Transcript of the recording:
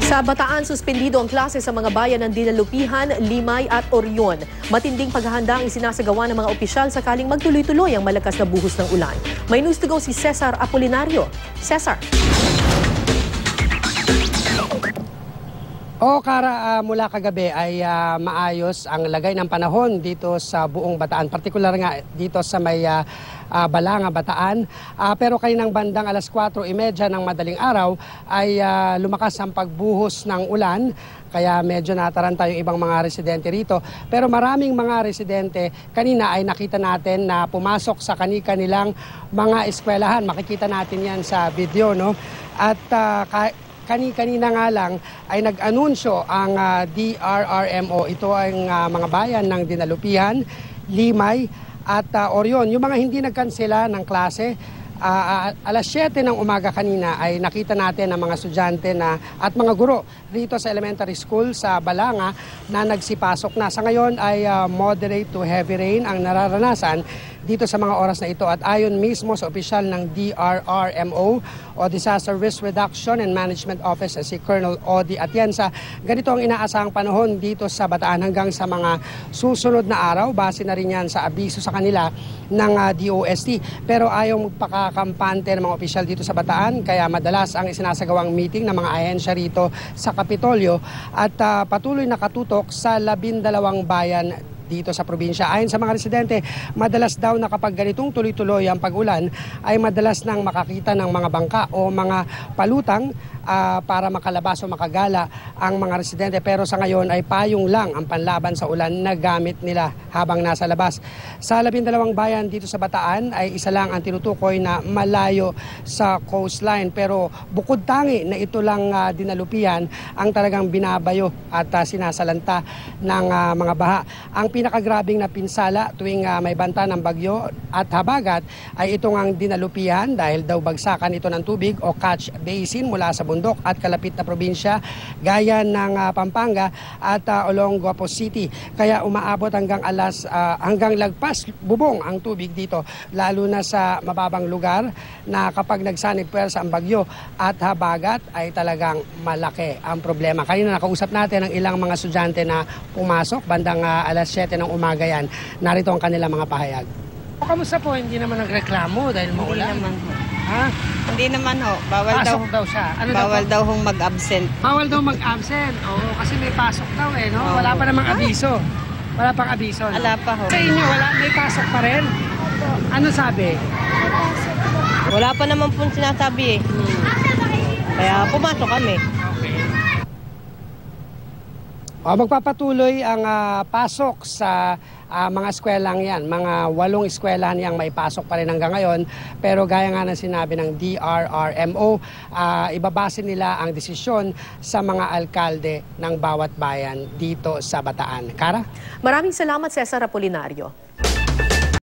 Sa Bataan, suspendido ang klase sa mga bayan ng Dinalupihan, Limay at Orion. Matinding paghahanda ang isinasagawa ng mga opisyal sakaling magtuloy-tuloy ang malakas na buhos ng ulan. May news to go si Cesar Apolinario. Cesar. Kara, mula kagabi ay maayos ang lagay ng panahon dito sa buong Bataan. Partikular nga dito sa may Balanga, Bataan. Pero kaninang bandang alas 4:30 ng madaling araw ay lumakas ang pagbuhos ng ulan. Kaya medyo nataranta yung ibang mga residente rito. Pero maraming mga residente kanina ay nakita natin na pumasok sa kanilang mga eskwelahan. Makikita natin yan sa video, no? At kanina nga lang ay nag-anunsyo ang DRRMO. Ito ang mga bayan ng Dinalupihan, Limay at Orion. Yung mga hindi nagkansela ng klase, alas 7 ng umaga kanina ay nakita natin ang mga estudyante at mga guro rito sa elementary school sa Balanga na nagsipasok na. Sa ngayon ay moderate to heavy rain ang nararanasan dito sa mga oras na ito at ayon mismo sa opisyal ng DRRMO o Disaster Risk Reduction and Management Office si Colonel Odi Atienza, ganito ang inaasahang panahon dito sa Bataan hanggang sa mga susunod na araw. Base na rin yan sa abiso sa kanila ng DOST. Pero ayaw magpakakampante ng mga opisyal dito sa Bataan kaya madalas ang isinasagawang meeting ng mga ahensya rito sa Kapitolyo at patuloy na katutok sa 12 bayan dito sa probinsya. Ayon sa mga residente, madalas daw na kapag ganitong tuloy-tuloy ang pag-ulan ay madalas nang makakita ng mga bangka o mga palutang para makalabas o makagala ang mga residente. Pero sa ngayon ay payong lang ang panlaban sa ulan na gamit nila habang nasa labas. Sa 12 bayan dito sa Bataan ay isa lang ang tinutukoy na malayo sa coastline. Pero bukod tangi na ito lang Dinalupihan ang talagang binabayo at sinasalanta ng mga baha. Ang pinakagrabing na pinsala tuwing may banta ng bagyo at habagat ay itong ang Dinalupihan dahil daw bagsakan ito ng tubig o catch basin mula sa bundok at kalapit na probinsya gaya ng Pampanga at Olongapo City. Kaya umaabot hanggang lagpas bubong ang tubig dito lalo na sa mababang lugar na kapag nagsanib puwersa ang bagyo at habagat ay talagang malaki ang problema. Kanina nakausap natin ang ilang mga estudyante na pumasok bandang alas 7 ng umaga yan. Narito ang kanilang mga pahayag. Kamusta po? Hindi naman nagreklamo dahil maulan? Hindi naman ho. Ha? Hindi naman ho. Bawal daw siya. Ano bawal daw hong mag-absent. Bawal daw mag-absent. Oo, kasi may pasok daw no? Oo. Wala pa namang abiso. Wala pang abiso. No? Wala pa ho. Sa inyo, may pasok pa rin? Ano sabi? Wala pa naman po sinasabi eh. Kaya pumasok kami. Magpapatuloy ang pasok sa mga eskwelahan yan. Mga 8 eskwelahan yang may pasok pa rin hanggang ngayon. Pero gaya nga ng sinabi ng DRRMO, ibabase nila ang desisyon sa mga alkalde ng bawat bayan dito sa Bataan. Kara? Maraming salamat, Cesar Apolinario.